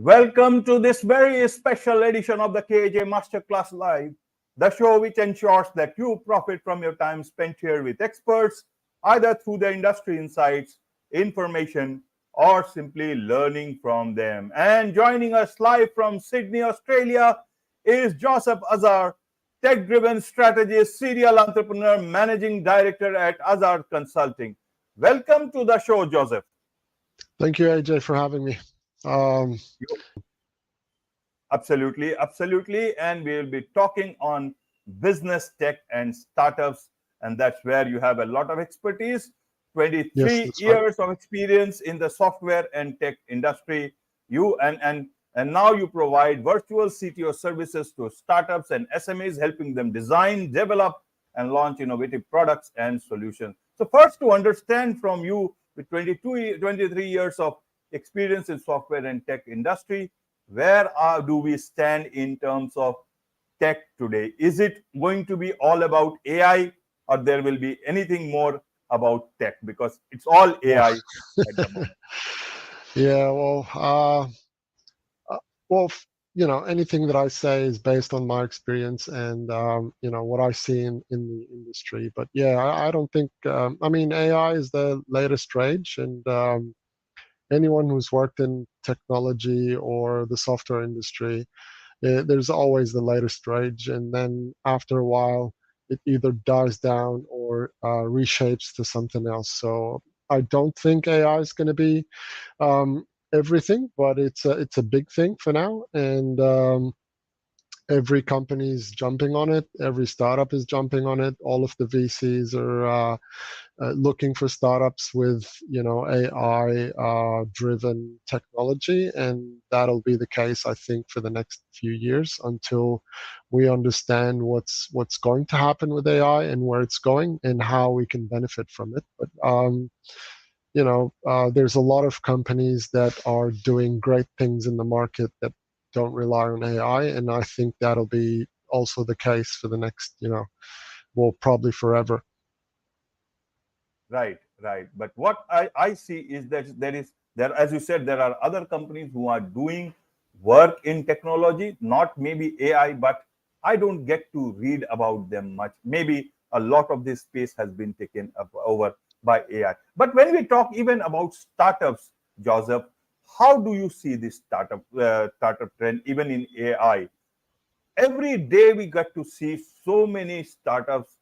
Welcome to this very special edition of the KJ Masterclass Live, the show which ensures that you profit from your time spent here with experts, either through their industry insights, information, or simply learning from them. And joining us live from Sydney, Australia is Joseph Azar, tech-driven strategist, serial entrepreneur, managing director at Azar Consulting. Welcome to the show, Joseph. Thank you, AJ, for having me. Absolutely, absolutely. And we'll be talking on business, tech, and startups. And that's where you have a lot of expertise. 23 years of experience in the software and tech industry. You and now you provide virtual CTO services to startups and SMEs, helping them design, develop, and launch innovative products and solutions. So first, to understand from you, with 23 years of experience in software and tech industry, where do we stand in terms of tech today? Is it going to be all about AI, or there will be anything more about tech, because it's all AI at the moment? Yeah, anything that I say is based on my experience and what I see in the industry. But yeah, I don't think. AI is the latest rage, and anyone who's worked in technology or the software industry, there's always the latest rage, and then after a while, it either dies down or reshapes to something else. So I don't think AI is going to be everything, but it's a big thing for now, and every company is jumping on it. Every startup is jumping on it. All of the VCs are looking for startups with AI driven technology, and that'll be the case, I think, for the next few years until we understand what's going to happen with AI and where it's going and how we can benefit from it. But there's a lot of companies that are doing great things in the market that don't rely on AI, and I think that'll be also the case for the next, probably forever. Right. But what I see is that there, as you said, there are other companies who are doing work in technology, not maybe AI, but I don't get to read about them much. Maybe a lot of this space has been taken over by AI. But when we talk even about startups, Joseph, how do you see this startup trend even in AI? Every day we get to see so many startups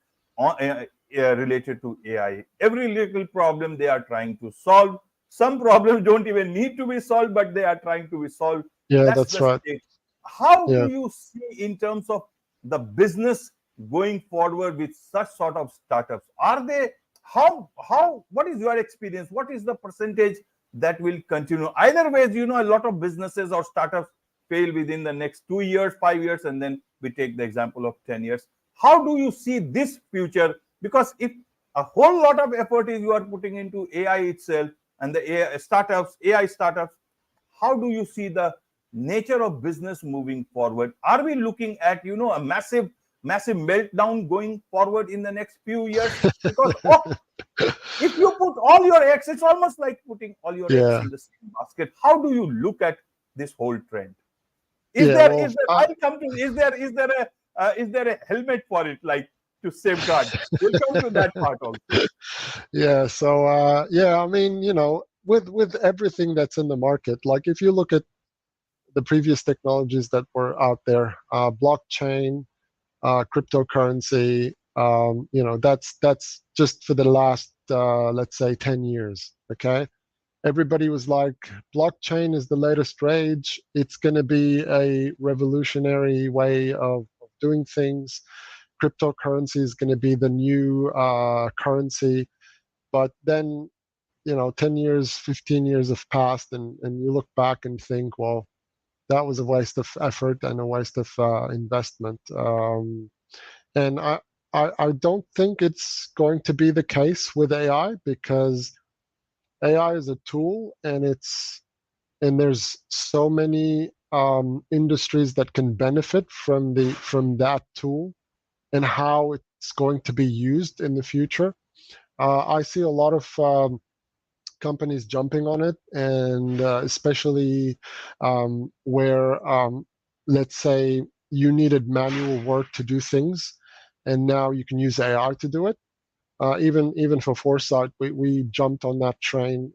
related to AI. Every little problem they are trying to solve. Some problems don't even need to be solved, but they are trying to be solved. Yeah, that's right. State. How do you see in terms of the business going forward with such sort of startups? Are they what is your experience? What is the percentage that will continue? Either ways, a lot of businesses or startups fail within the next 2 years, 5 years, and then we take the example of 10 years. How do you see this future? Because if a whole lot of effort is you are putting into AI itself and the AI startups, how do you see the nature of business moving forward? Are we looking at, a massive meltdown going forward in the next few years? Because if you put all your eggs, it's almost like putting all your eggs in the same basket. How do you look at this whole trend? Is there a helmet for it, like to safeguard? We'll come to that part also. Yeah. So with everything that's in the market, like if you look at the previous technologies that were out there, blockchain, cryptocurrency, that's just for the last let's say 10 years. Okay. Everybody was like, blockchain is the latest rage. It's going to be a revolutionary way of doing things. Cryptocurrency is going to be the new currency. But then, 10 years, 15 years have passed, and you look back and think, well, that was a waste of effort and a waste of investment. And I don't think it's going to be the case with AI, because AI is a tool, and there's so many industries that can benefit from that tool and how it's going to be used in the future. I see a lot of companies jumping on it, and especially where, let's say, you needed manual work to do things, and now you can use AI to do it. Even for Foresight, we jumped on that train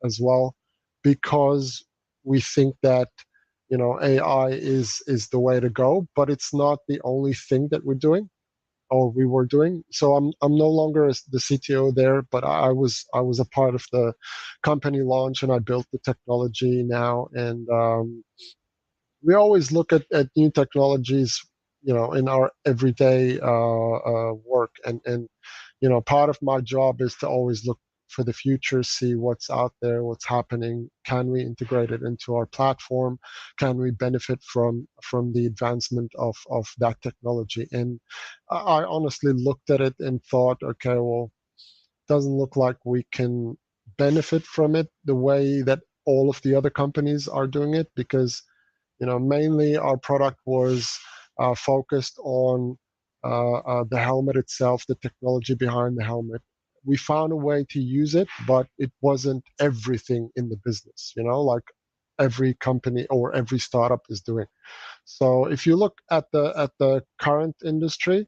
as well, because we think that AI is the way to go, but it's not the only thing that we're doing or we were doing. So I'm no longer the CTO there, but I was a part of the company launch, and I built the technology now. And we always look at new technologies, in our everyday work. And part of my job is to always look for the future, see what's out there, what's happening. Can we integrate it into our platform? Can we benefit from the advancement of that technology? And I honestly looked at it and thought, okay, well, doesn't look like we can benefit from it the way that all of the other companies are doing it, because mainly our product was focused on the helmet itself, the technology behind the helmet. We found a way to use it, but it wasn't everything in the business, like every company or every startup is doing. So if you look at the current industry,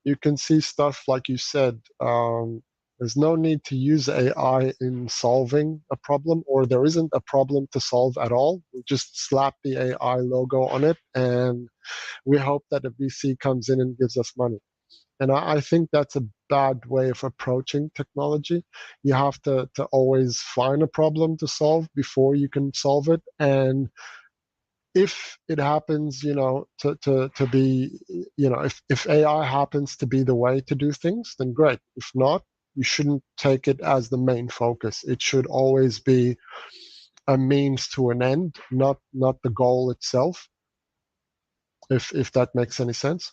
you can see stuff like you said. There's no need to use AI in solving a problem, or there isn't a problem to solve at all. We just slap the AI logo on it, and we hope that a VC comes in and gives us money. And I think that's a bad way of approaching technology. You have to always find a problem to solve before you can solve it. And if it happens, to be, if AI happens to be the way to do things, then great. If not, you shouldn't take it as the main focus. It should always be a means to an end, not the goal itself. If that makes any sense.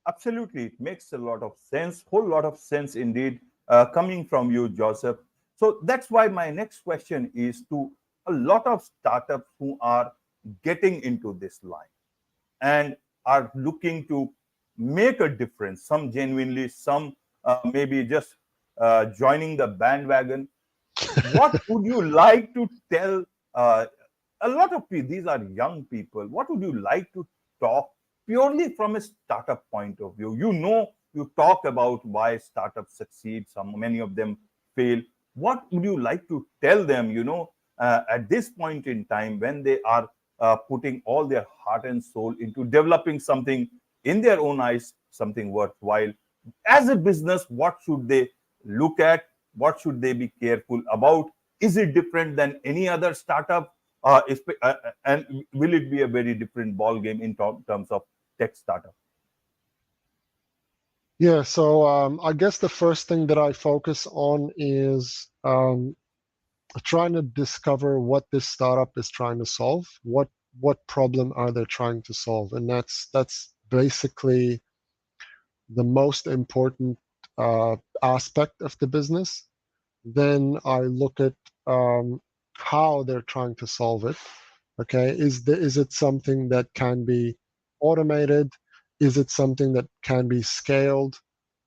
Absolutely, it makes a lot of sense, whole lot of sense indeed, coming from you, Joseph. So that's why my next question is to a lot of startups who are getting into this line and are looking to make a difference. Some genuinely, some maybe just joining the bandwagon. What would you like to tell a lot of people? These are young people. What would you like to talk purely from a startup point of view? You talk about why startups succeed, many of them fail. What would you like to tell them, at this point in time when they are putting all their heart and soul into developing something in their own eyes, something worthwhile? As a business, what should they look at? What should they be careful about? Is it different than any other startup? And will it be a very different ball game in terms of tech startup? Yeah, so I guess the first thing that I focus on is trying to discover what this startup is trying to solve. What problem are they trying to solve? And that's basically the most important aspect of the business. Then I look at how they're trying to solve it. Okay, is it something that can be automated? Is it something that can be scaled?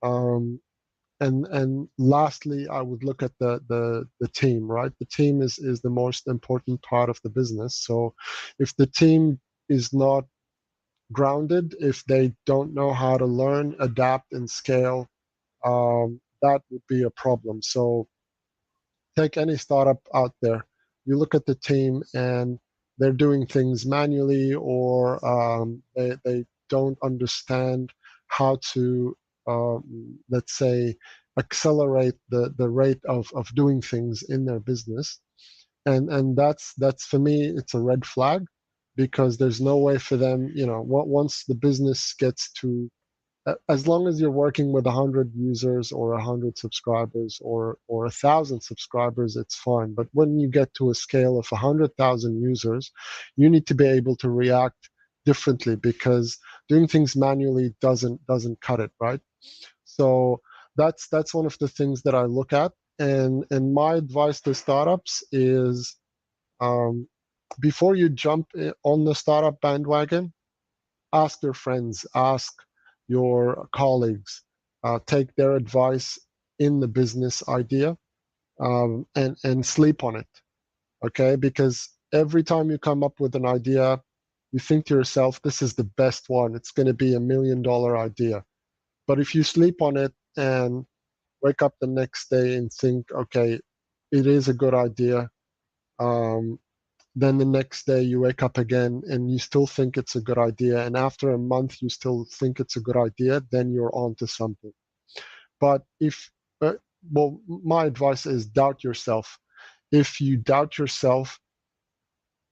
And lastly, I would look at the team, right? The team is the most important part of the business. So if the team is not grounded, if they don't know how to learn, adapt, and scale, that would be a problem. So take any startup out there. You look at the team and they're doing things manually, or they don't understand how to, let's say, accelerate the rate of doing things in their business. And that's for me, it's a red flag, because there's no way for them, once the business gets to, as long as you're working with 100 users or 100 subscribers or 1,000 subscribers, it's fine. But when you get to a scale of 100,000 users, you need to be able to react differently, because doing things manually doesn't cut it, right? So that's one of the things that I look at. And my advice to startups is, before you jump on the startup bandwagon, ask your friends, ask your colleagues, take their advice in the business idea. and sleep on it. Okay, because every time you come up with an idea, you think to yourself, this is the best one. It's going to be $1 million idea. But if you sleep on it and wake up the next day and think, okay, it is a good idea, um, then the next day you wake up again and you still think it's a good idea, and after a month you still think it's a good idea, then you're on to something. But if well, my advice is doubt yourself. If you doubt yourself,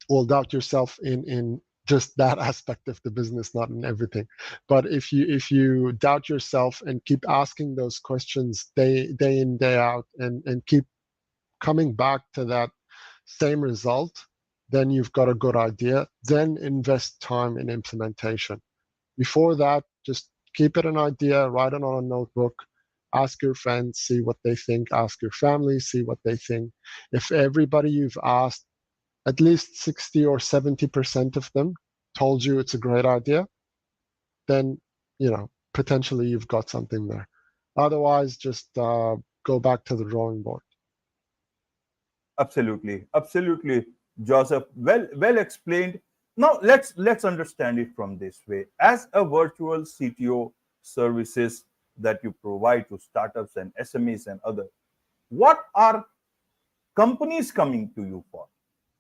well, doubt yourself in just that aspect of the business, not in everything. But if you doubt yourself and keep asking those questions day in, day out, and keep coming back to that same result, then you've got a good idea. Then invest time in implementation. Before that, just keep it an idea, write it on a notebook, ask your friends, see what they think, ask your family, see what they think. If everybody you've asked, at least 60 or 70% of them told you it's a great idea, then, potentially you've got something there. Otherwise, just go back to the drawing board. Absolutely, absolutely, Joseph. Well explained. Now let's understand it from this way. As a virtual CTO services that you provide to startups and SMEs and other, what are companies coming to you for?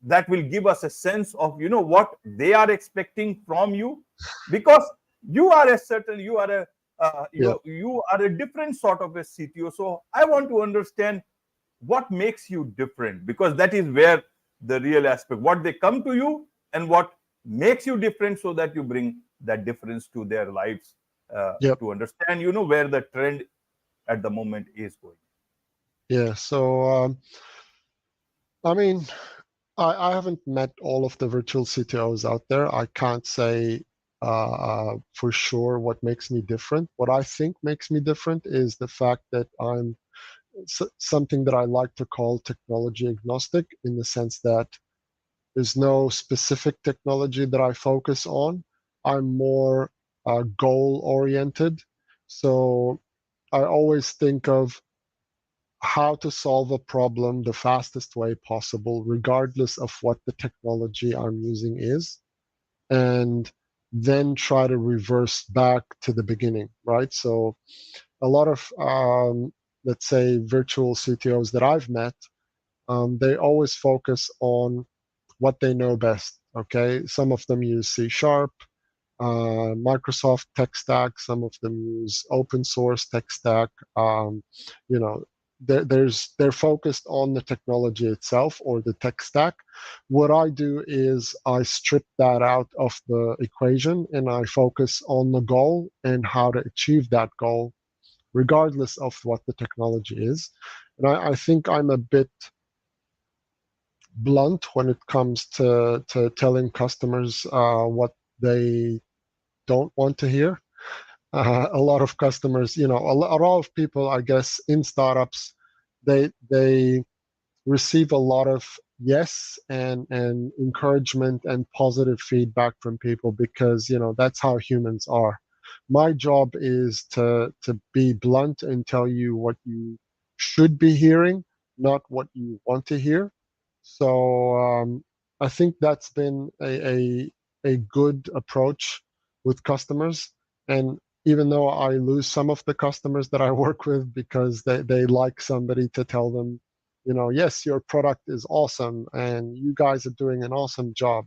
That will give us a sense of what they are expecting from you, because you are a certain you are a Yeah. you are a different sort of a CTO. So I want to understand what makes you different, because that is where the real aspect, what they come to you and what makes you different, so that you bring that difference to their lives, Yep. to understand where the trend at the moment is going. Yeah. So, I mean, I haven't met all of the virtual CTOs out there. I can't say for sure what makes me different. What I think makes me different is the fact that I'm something that I like to call technology agnostic, in the sense that there's no specific technology that I focus on. I'm more goal oriented. So I always think of how to solve a problem the fastest way possible, regardless of what the technology I'm using is, and then try to reverse back to the beginning, right? So a lot of, let's say, virtual CTOs that I've met, they always focus on what they know best. Okay, some of them use C Sharp, Microsoft tech stack. Some of them use open source tech stack. You know, they're focused on the technology itself or the tech stack. What I do is I strip that out of the equation and I focus on the goal and how to achieve that goal, regardless of what the technology is. And I think I'm a bit blunt when it comes to telling customers what they don't want to hear. A lot of customers, a lot of people, I guess, in startups, they receive a lot of yes and encouragement and positive feedback from people, because that's how humans are. My job is to be blunt and tell you what you should be hearing, not what you want to hear. So I think that's been a good approach with customers. And even though I lose some of the customers that I work with because they like somebody to tell them, yes, your product is awesome and you guys are doing an awesome job.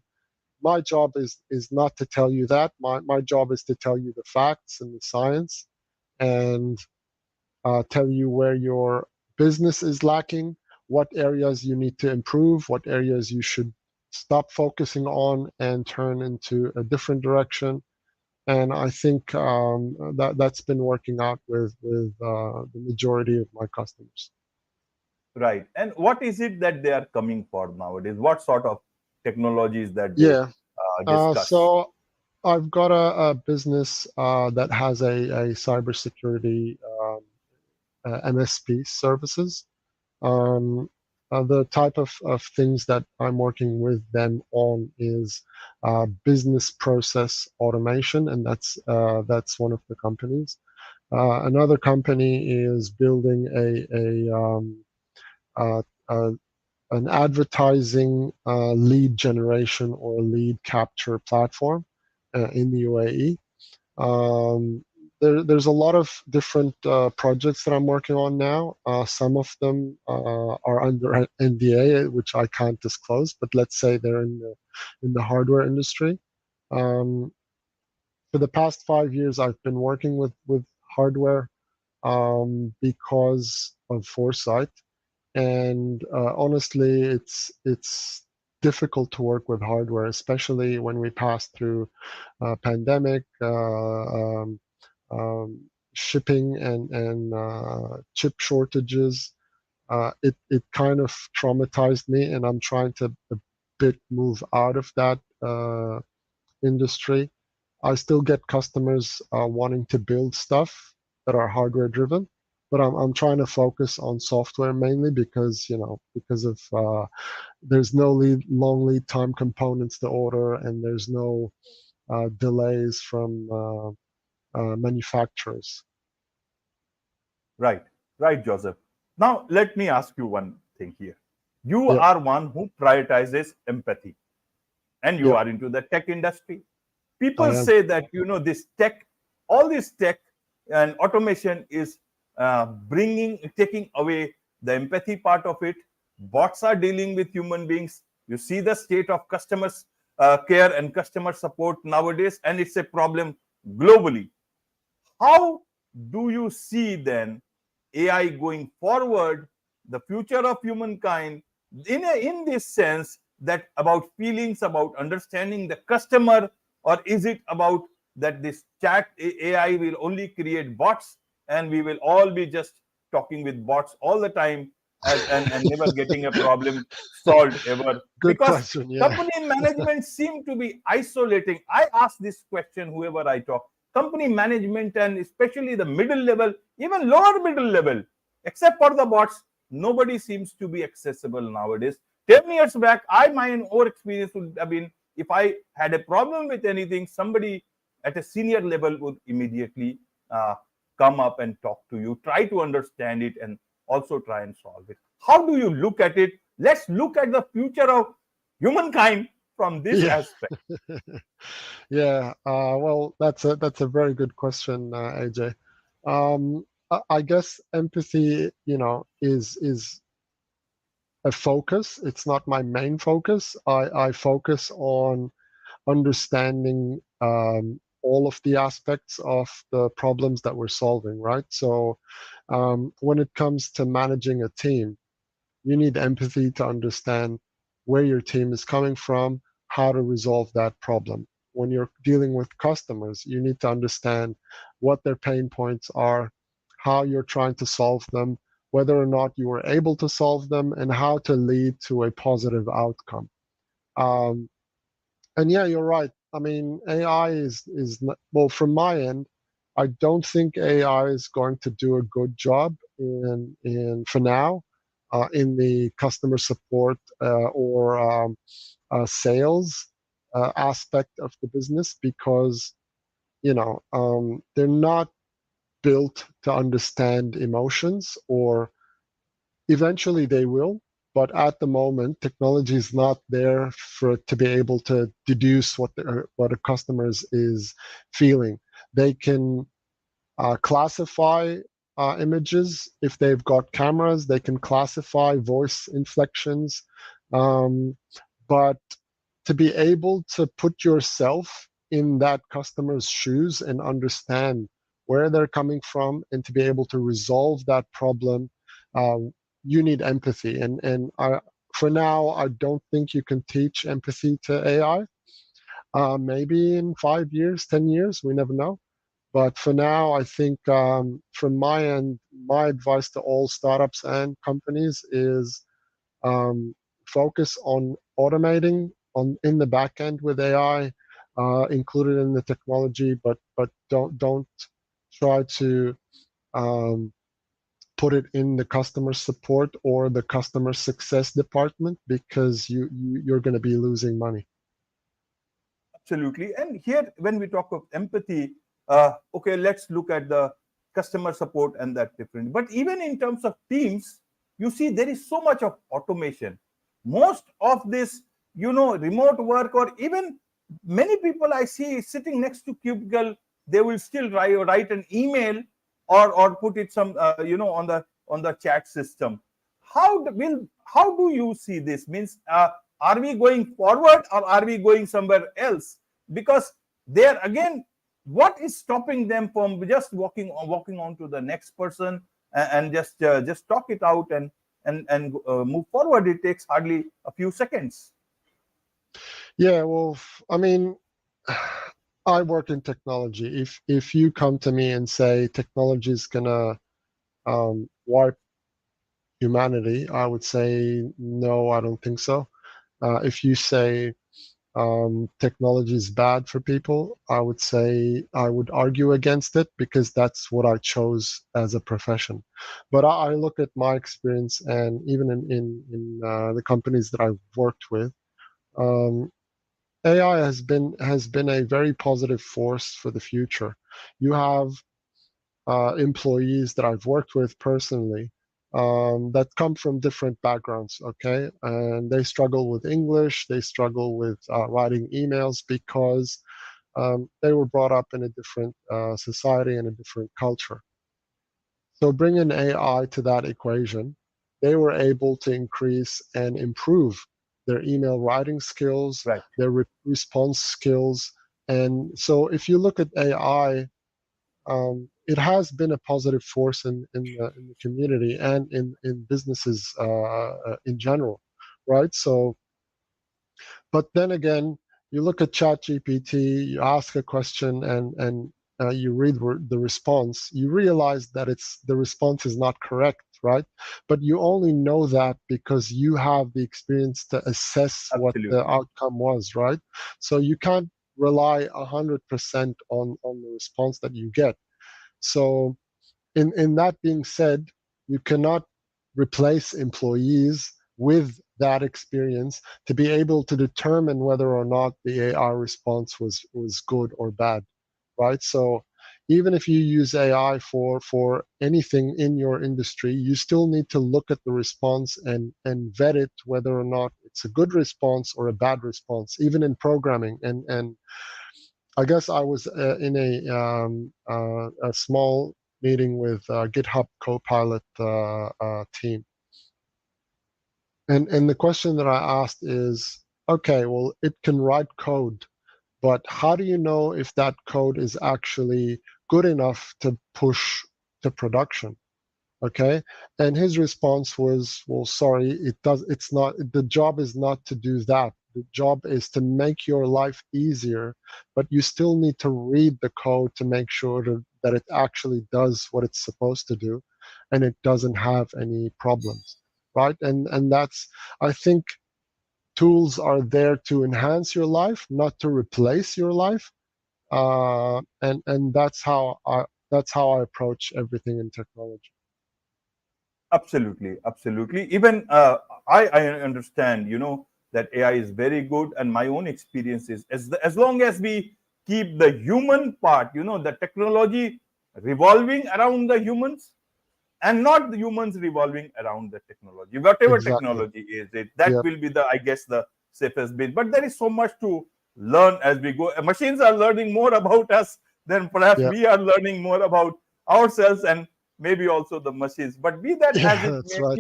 My job is not to tell you that. My job is to tell you the facts and the science, and tell you where your business is lacking, what areas you need to improve, what areas you should stop focusing on and turn into a different direction. And I think that's been working out with the majority of my customers. Right. And what is it that they are coming for nowadays? What sort of technologies that they Yeah. discuss? So I've got a business that has a cybersecurity MSP services. Um, the type of things that I'm working with them on is business process automation, and that's one of the companies. Another company is building uh, uh, an advertising lead generation or lead capture platform in the UAE. There's a lot of different projects that I'm working on now. Some of them are under NDA, which I can't disclose, but let's say they're in the hardware industry. Um, for the past 5 years, I've been working with hardware because of foresight, and honestly, it's difficult to work with hardware, especially when we pass through pandemic, shipping and chip shortages. It kind of traumatized me, and I'm trying to a bit move out of that industry. I still get customers wanting to build stuff that are hardware driven, but I'm trying to focus on software mainly because because of there's no long lead time components to order, and there's no delays from manufacturers. Right, right, Joseph. Now, let me ask you one thing here. You Yep, are one who prioritizes empathy, and you yep, are into the tech industry. I People am. say that, this tech, all this tech and automation is taking away the empathy part of it. Bots are dealing with human beings. You see the state of customers care and customer support nowadays, and it's a problem globally. How do you see then AI going forward, the future of humankind, in this sense, that about feelings, about understanding the customer, or is it about that this chat AI will only create bots and we will all be just talking with bots all the time, and never getting a problem solved ever? Good Because question. Yeah, company management seem to be isolating. I ask this question whoever I talk. Company management, and especially the middle level, even lower middle level, except for the bots, nobody seems to be accessible nowadays. 10 years back, my own experience would have been, if I had a problem with anything, somebody at a senior level would immediately uh, come up and talk to you, try to understand it, and also try and solve it. How do you look at it? Let's look at the future of humankind from this yeah, aspect. yeah. Well, that's a very good question, AJ. I guess empathy, is a focus. It's not my main focus. I focus on understanding all of the aspects of the problems that we're solving, right? So when it comes to managing a team, you need empathy to understand where your team is coming from, how to resolve that problem. When you're dealing with customers, you need to understand what their pain points are, how you're trying to solve them, whether or not you were able to solve them, and how to lead to a positive outcome. Um, and yeah, you're right. I mean, AI is not, well, from my end, I don't think AI is going to do a good job in for now in the customer support or sales aspect of the business because they're not built to understand emotions, or eventually they will, but at the moment technology is not there for it to be able to deduce what a customer is feeling. They can classify images. If they've got cameras, they can classify voice inflections, um, but to be able to put yourself in that customer's shoes and understand where they're coming from and to be able to resolve that problem, uh, you need empathy. For now, I don't think you can teach empathy to AI. Maybe in 5 years, 10 years, we never know. But for now, I think from my end, my advice to all startups and companies is focus on automating on in the back end with AI included in the technology, but don't try to um, put it in the customer support or the customer success department because you're going to be losing money. Absolutely. And here, when we talk of empathy, okay, let's look at the customer support and that different. But even in terms of teams, you see there is so much of automation. Most of this, remote work, or even many people I see sitting next to cubicle, they will still write an email, or put it some on the chat system. How do you see this? Means, are we going forward, or are we going somewhere else? Because there again, what is stopping them from just walking on to the next person, and just talk it out, and move forward? It takes hardly a few seconds. Yeah, well, I mean, I work in technology. If you come to me and say technology is gonna wipe humanity, I would say no, I don't think so. If you say technology is bad for people, I would say I would argue against it because that's what I chose as a profession. But I look at my experience, and even in the companies that I've worked with, um, AI has been a very positive force for the future. You have employees that I've worked with personally that come from different backgrounds, okay? And they struggle with English, they struggle with writing emails because they were brought up in a different society and a different culture. So bringing AI to that equation, they were able to increase and improve their email writing skills, Right. their response skills. And so if you look at AI, it has been a positive force in the community and in businesses in general, right? So, but then again, you look at ChatGPT, you ask a question, and you read the response, you realize that the response is not correct, right? But you only know that because you have the experience to assess what the Absolutely. outcome was, right? So you can't rely 100% on the response that you get. So, in that being said, you cannot replace employees with that experience to be able to determine whether or not the AI response was good or bad, right? So, even if you use AI for anything in your industry, you still need to look at the response and vet it whether or not it's a good response or a bad response, even in programming. And I guess I was in a small meeting with GitHub Copilot team, and the question that I asked is, okay, well, it can write code, but how do you know if that code is actually good enough to push to production? Okay, and his response was, well, sorry, it's not, the job is not to do that. The job is to make your life easier, but you still need to read the code to make sure that it actually does what it's supposed to do, and it doesn't have any problems, right? And that's, I think, tools are there to enhance your life, not to replace your life. And that's how I approach everything in technology. Absolutely, absolutely. Even I understand, that AI is very good, and my own experience is, as long as we keep the human part, the technology revolving around the humans, and not the humans revolving around the technology. Whatever Exactly. technology is, that Yep. will be the, I guess, the safest bet. But there is so much to learn as we go. Machines are learning more about us than perhaps Yep. we are learning more about ourselves, and maybe also the machines. But be that Yeah, as it that's may, right.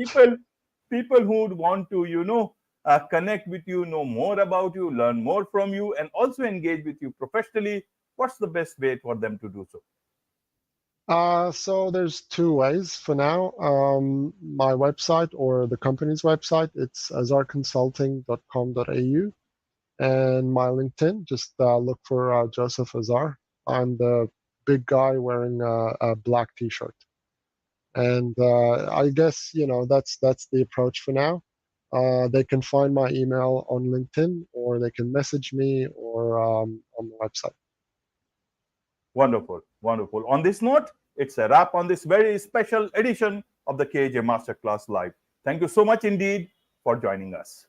people who would want to, connect with you, know more about you, learn more from you, and also engage with you professionally, what's the best way for them to do so? So there's two ways for now. My website or the company's website, it's azarconsulting.com.au, and my LinkedIn, just look for Joseph Azar. I'm the big guy wearing a black t-shirt. And I guess, that's the approach for now. They can find my email on LinkedIn, or they can message me, or on the website. Wonderful, wonderful. On this note, it's a wrap on this very special edition of the KJ Masterclass Live. Thank you so much indeed for joining us.